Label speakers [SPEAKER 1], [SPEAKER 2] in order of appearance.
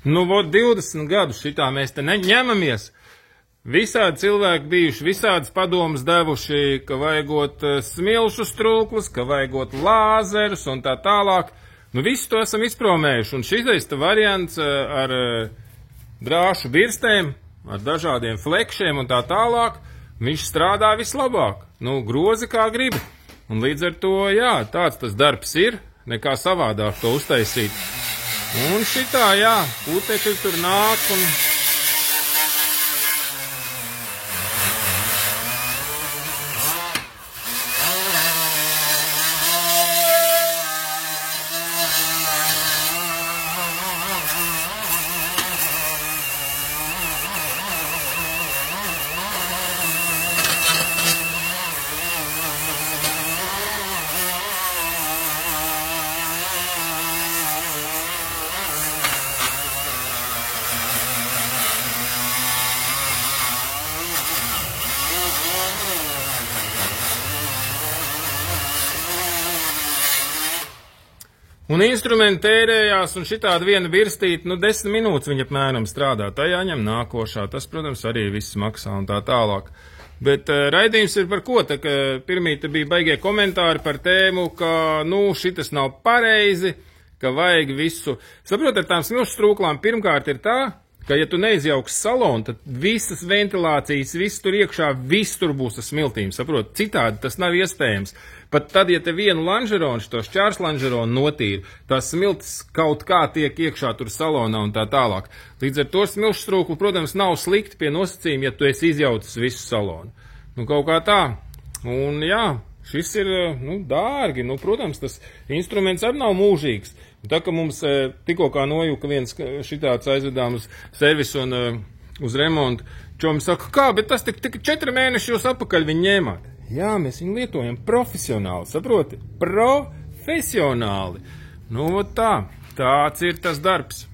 [SPEAKER 1] Nu, vot 20 gadus šitā mēs te neņemamies. Visādi cilvēki bijuši, visādas padomas devuši, ka vajagot smilšu strūklus, ka vajagot lāzerus un tā tālāk. Nu, visu to esam izpromējuši, un šis variants ar drāšu birstēm, ar dažādiem flekšiem un tā tālāk, viņš strādā vislabāk. Nu, grozi kā gribi. Un līdz ar to, jā, tāds tas darbs ir, nekā savādāk to uztaisīt. Un šitā, jā, putekļi tur nāk un... Un instrumenti tērējās, un šitāda viena birstīte, 10 minūtes viņa apmēram strādā. Tā jāņem nākošā, tas, protams, arī viss maksā un tā tālāk. Bet raidījums ir par ko? Tā, ka pirmīt bija baigie komentāri par tēmu, ka, šitas nav pareizi, ka vajag visu. Saprot, ar tām smilšu strūklām pirmkārt ir tā, ka, ja tu neizjauks salonu, tad visas ventilācijas, viss tur iekšā, viss tur būs ar smiltīm, saprot? Citādi tas nav iespējams. Pat tad, ja te vienu lanžeronu, šo šķārs lanžeronu notīri, tās smiltis kaut kā tiek iekšā tur salonā un tā tālāk. Līdz ar to smilšu strūklu, protams, nav slikti pie nosacījuma, ja tu esi izjaucis visu salonu. Kaut kā tā. Un jā, šis ir, dārgi. Protams, tas instruments arī nav mūžīgs. Tā, ka mums tikko kā nojuka viens šitāds aizvedām uz servisu un uz remontu, čomi saka, kā, bet tas tik 4 mēneši jūs apakaļ viņi ņēmāt. Jā, mēs viņu lietojam profesionāli, saproti? Profesionāli. Tāds ir tas darbs.